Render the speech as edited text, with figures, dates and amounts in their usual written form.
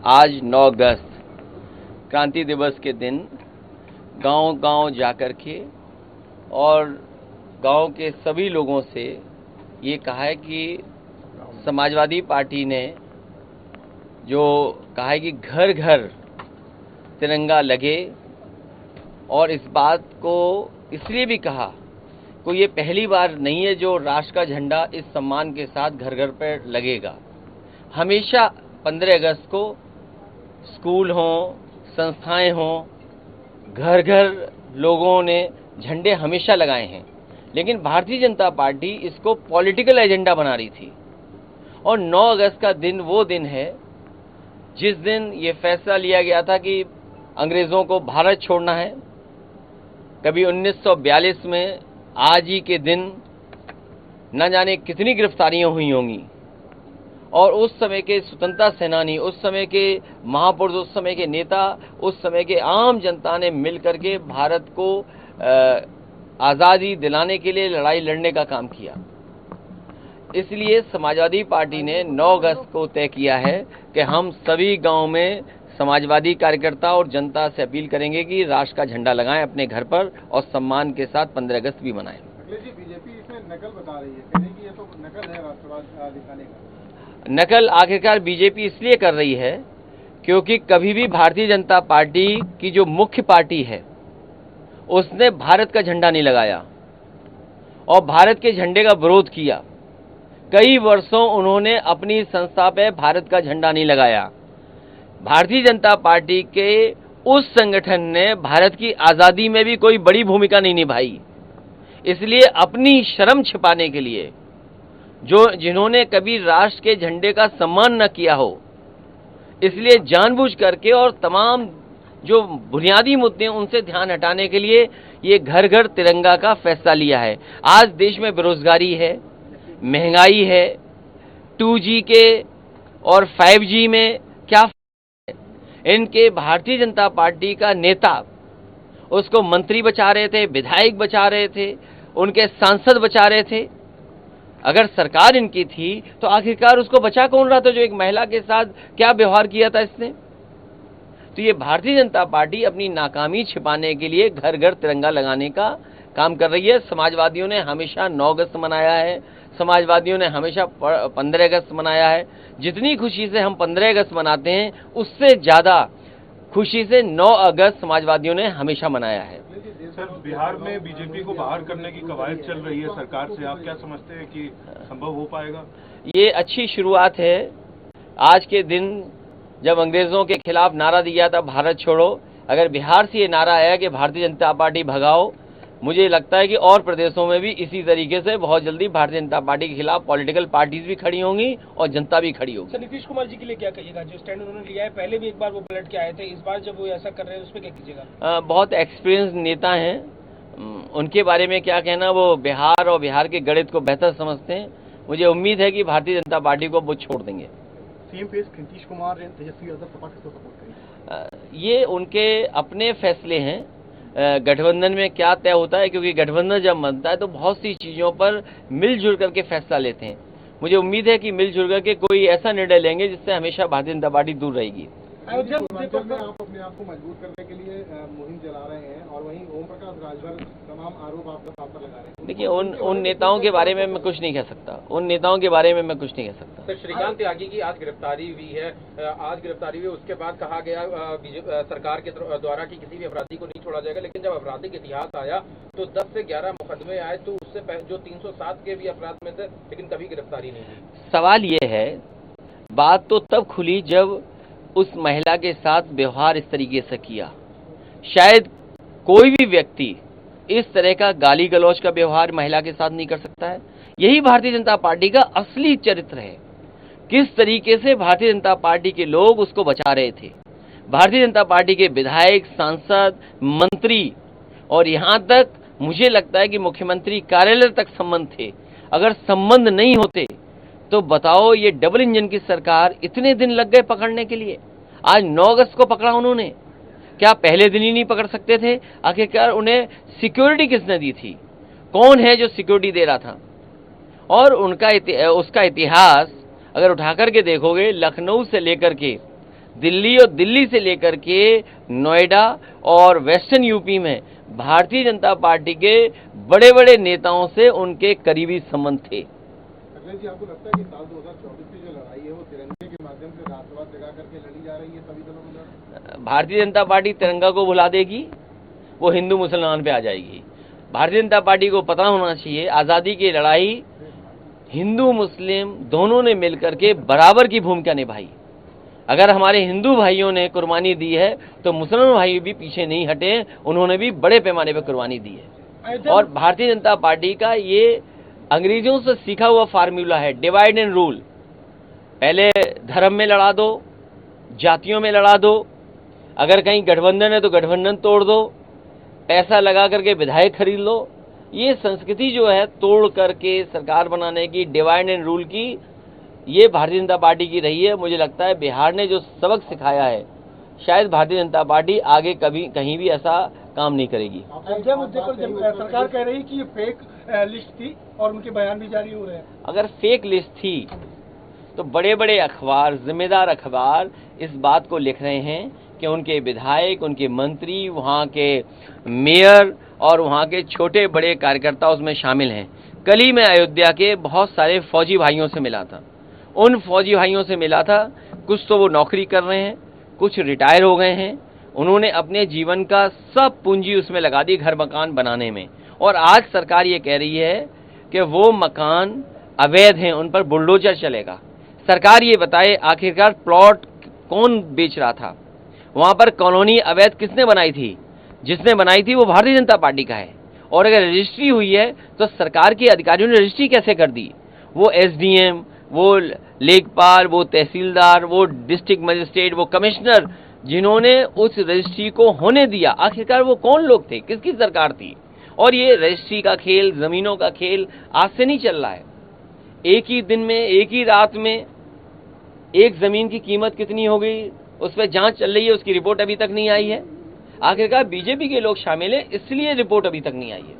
आज 9 अगस्त क्रांति दिवस के दिन गांव-गांव जाकर के और गांव के सभी लोगों से ये कहा है कि समाजवादी पार्टी ने जो कहा है कि घर घर तिरंगा लगे, और इस बात को इसलिए भी कहा को ये पहली बार नहीं है जो राष्ट्र का झंडा इस सम्मान के साथ घर घर पर लगेगा। हमेशा 15 अगस्त को स्कूल हों, संस्थाएं हों, घर घर लोगों ने झंडे हमेशा लगाए हैं, लेकिन भारतीय जनता पार्टी इसको पॉलिटिकल एजेंडा बना रही थी। और 9 अगस्त का दिन वो दिन है जिस दिन ये फैसला लिया गया था कि अंग्रेजों को भारत छोड़ना है। कभी 1942 में आज ही के दिन न जाने कितनी गिरफ्तारियां हुई होंगी, और उस समय के स्वतंत्रता सेनानी, उस समय के महापुरुष, उस समय के नेता, उस समय के आम जनता ने मिलकर के भारत को आज़ादी दिलाने के लिए लड़ाई लड़ने का काम किया। इसलिए समाजवादी पार्टी ने 9 अगस्त को तय किया है कि हम सभी गांव में समाजवादी कार्यकर्ता और जनता से अपील करेंगे कि राष्ट्र का झंडा लगाएं अपने घर पर और सम्मान के साथ 15 अगस्त भी मनाएं। बीजेपी इसमें नकल बता रही है, कह रही कि ये तो नकल है राष्ट्रवाद दिखाने का। नकल आखिरकार बीजेपी इसलिए कर रही है क्योंकि कभी भी भारतीय जनता पार्टी की जो मुख्य पार्टी है उसने भारत का झंडा नहीं लगाया और भारत के झंडे का विरोध किया। कई वर्षों उन्होंने अपनी संस्था पे भारत का झंडा नहीं लगाया। भारतीय जनता पार्टी के उस संगठन ने भारत की आज़ादी में भी कोई बड़ी भूमिका नहीं निभाई। इसलिए अपनी शर्म छिपाने के लिए जिन्होंने कभी राष्ट्र के झंडे का सम्मान न किया हो, इसलिए जानबूझ करके और तमाम जो बुनियादी मुद्दे उनसे ध्यान हटाने के लिए ये घर घर तिरंगा का फैसला लिया है। आज देश में बेरोजगारी है, महंगाई है, 2G के और 5G में क्या है? इनके भारतीय जनता पार्टी का नेता उसको मंत्री बचा रहे थे, विधायक बचा रहे थे, उनके सांसद बचा रहे थे। अगर सरकार इनकी थी तो आखिरकार उसको बचा कौन रहा था? जो एक महिला के साथ क्या व्यवहार किया था इसने? तो ये भारतीय जनता पार्टी अपनी नाकामी छिपाने के लिए घर घर तिरंगा लगाने का काम कर रही है। समाजवादियों ने हमेशा 9 अगस्त मनाया है, समाजवादियों ने हमेशा 15 अगस्त मनाया है। जितनी खुशी से हम 15 अगस्त मनाते हैं उससे ज्यादा खुशी से 9 अगस्त समाजवादियों ने हमेशा मनाया है। सर, बिहार में बीजेपी को बाहर करने की कवायद चल रही है सरकार से, आप क्या समझते हैं कि संभव हो पाएगा? ये अच्छी शुरुआत है। आज के दिन जब अंग्रेजों के खिलाफ नारा दिया था भारत छोड़ो, अगर बिहार से ये नारा आया कि भारतीय जनता पार्टी भगाओ, मुझे लगता है कि और प्रदेशों में भी इसी तरीके से बहुत जल्दी भारतीय जनता पार्टी के खिलाफ पॉलिटिकल पार्टीज भी खड़ी होंगी और जनता भी खड़ी होगी। सर, नीतीश कुमार जी के लिए क्या कहिएगा? जो स्टैंड उन्होंने लिया है, पहले भी एक बार वो पलट के आए थे, इस बार जब वो ऐसा कर रहे हैं उस पर क्या कीजिएगा? बहुत एक्सपीरियंस नेता हैं, उनके बारे में क्या कहना। वो बिहार और बिहार के गणित को बेहतर समझते हैं। मुझे उम्मीद है कि भारतीय जनता पार्टी को वो छोड़ देंगे। सीएम पे नीतीश कुमार तेजस्वी यादव सपा किसको सपोर्ट करेंगे? ये उनके अपने फैसले हैं। गठबंधन में क्या तय होता है, क्योंकि गठबंधन जब बनता है तो बहुत सी चीजों पर मिलजुल करके फैसला लेते हैं। मुझे उम्मीद है कि मिलजुल करके कोई ऐसा निर्णय लेंगे जिससे हमेशा भारतीय जनता पार्टी दूर रहेगी। अयोध्या मुद्दे में आप अपने आप को मजबूत करने के लिए मुहिम चला रहे हैं और वहीं ओम प्रकाश राजभर तमाम आरोप आपका आप पर लगा रहे हैं। देखिए, उन नेताओं के बारे में मैं कुछ नहीं कह सकता। उन नेताओं के बारे में मैं कुछ नहीं कह सकता। सर, श्रीकांत त्यागी की आज गिरफ्तारी हुई है। आज गिरफ्तारी हुई, उसके बाद कहा गया सरकार के द्वारा कि किसी भी अपराधी को नहीं छोड़ा जाएगा, लेकिन जब आपराधिक इतिहास आया तो 10 से 11 मुकदमे आए, तो उससे जो 307 के भी अपराध में थे, लेकिन कभी गिरफ्तारी नहीं हुई। सवाल ये है, बात तो तब खुली जब उस महिला के साथ व्यवहार इस तरीके से किया। शायद कोई भी व्यक्ति इस तरह का गाली गलौज का व्यवहार महिला के साथ नहीं कर सकता है। यही भारतीय जनता पार्टी का असली चरित्र है। किस तरीके से भारतीय जनता पार्टी के लोग उसको बचा रहे थे। भारतीय जनता पार्टी के विधायक, सांसद, मंत्री और यहां तक मुझे लगता है कि मुख्यमंत्री कार्यालय तक संबंध थे। अगर संबंध नहीं होते तो बताओ, ये डबल इंजन की सरकार इतने दिन लग गए पकड़ने के लिए। आज 9 अगस्त को पकड़ा उन्होंने, क्या पहले दिन ही नहीं पकड़ सकते थे? आखिरकार उन्हें सिक्योरिटी किसने दी थी? कौन है जो सिक्योरिटी दे रहा था? और उसका इतिहास अगर उठा करके देखोगे, लखनऊ से लेकर के दिल्ली और दिल्ली से लेकर के नोएडा और वेस्टर्न यूपी में भारतीय जनता पार्टी के बड़े बड़े नेताओं से उनके करीबी संबंध थे। अखिलेश जी, आपको लगता है कि साल 2024 की जो लड़ाई है वो तिरंगे के माध्यम से राष्ट्रवाद जगा करके लड़ी जा रही है सभी दलों में? भारतीय जनता पार्टी तिरंगा को भुला देगी, वो हिंदू मुसलमान पे आ जाएगी। भारतीय जनता पार्टी को पता होना चाहिए आज़ादी की लड़ाई हिंदू मुस्लिम दोनों ने मिलकर के बराबर की भूमिका निभाई। अगर हमारे हिंदू भाइयों ने कुर्बानी दी है तो मुसलमान भाई भी पीछे नहीं हटे, उन्होंने भी बड़े पैमाने पर कुर्बानी दी है। और भारतीय जनता पार्टी का ये अंग्रेजों से सीखा हुआ फार्मूला है, डिवाइड एंड रूल। पहले धर्म में लड़ा दो, जातियों में लड़ा दो, अगर कहीं गठबंधन है तो गठबंधन तोड़ दो, पैसा लगा करके विधायक खरीद लो। ये संस्कृति जो है तोड़ करके सरकार बनाने की, डिवाइड एंड रूल की, ये भारतीय जनता पार्टी की रही है। मुझे लगता है बिहार ने जो सबक सिखाया है, शायद भारतीय जनता पार्टी आगे कभी कहीं भी ऐसा काम नहीं करेगी। अयोध्या मुद्दे पर जब सरकार कह रही कि ये फेक लिस्ट थी और उनके बयान भी जारी हो रहे हैं। अगर फेक लिस्ट थी तो बड़े बड़े अखबार, जिम्मेदार अखबार इस बात को लिख रहे हैं कि उनके विधायक, उनके मंत्री, वहाँ के मेयर और वहाँ के छोटे बड़े कार्यकर्ता उसमें शामिल हैं। कल ही मैं अयोध्या के बहुत सारे फौजी भाइयों से मिला था। उन फौजी भाइयों से मिला था, कुछ तो वो नौकरी कर रहे हैं, कुछ रिटायर हो गए हैं। उन्होंने अपने जीवन का सब पूंजी उसमें लगा दी घर मकान बनाने में, और आज सरकार ये कह रही है कि वो मकान अवैध हैं, उन पर बुलडोजर चलेगा। सरकार ये बताए आखिरकार प्लॉट कौन बेच रहा था, वहां पर कॉलोनी अवैध किसने बनाई थी? जिसने बनाई थी वो भारतीय जनता पार्टी का है। और अगर रजिस्ट्री हुई है तो सरकार के अधिकारियों ने रजिस्ट्री कैसे कर दी? वो एसडीएम, वो लेखपाल, वो तहसीलदार, वो डिस्ट्रिक्ट मजिस्ट्रेट, वो कमिश्नर, जिन्होंने उस रजिस्ट्री को होने दिया, आखिरकार वो कौन लोग थे? किसकी सरकार थी? और ये रजिस्ट्री का खेल, जमीनों का खेल आज से नहीं चल रहा है। एक ही दिन में, एक ही रात में एक जमीन की कीमत कितनी हो गई, उस पर जांच चल रही है, उसकी रिपोर्ट अभी तक नहीं आई है। आखिरकार बीजेपी के लोग शामिल हैं, इसलिए रिपोर्ट अभी तक नहीं आई है।